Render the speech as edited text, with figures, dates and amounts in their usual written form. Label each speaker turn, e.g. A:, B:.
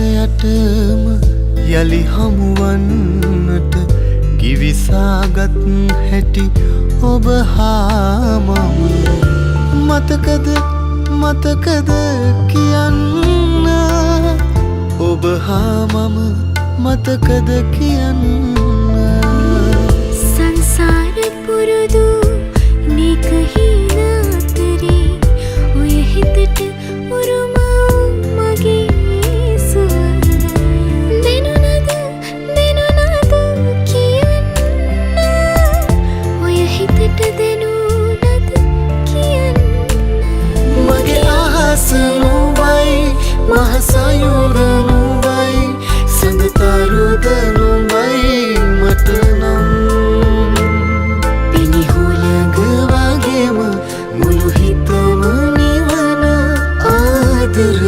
A: යටම යලි හමුවන්නට ගිවිසාගත් හැටි ඔබ හා මම මතකද කියන්න ඔබ හා මම මතකද කියන්න
B: සංසාර පුරුදු නික හින අතරේ ඔය හිතට උරුම මගේ සුවඳ දෙනුනද කියන්න ඔය හිතට දෙනුනද කියන්න
A: මගේ අහස නුඹයි මහසයුර නුඹයි සඳතරුද නුඹයි මට නම් පිනිහුලඟ වගේම මුළු හිතම නිවන ආදර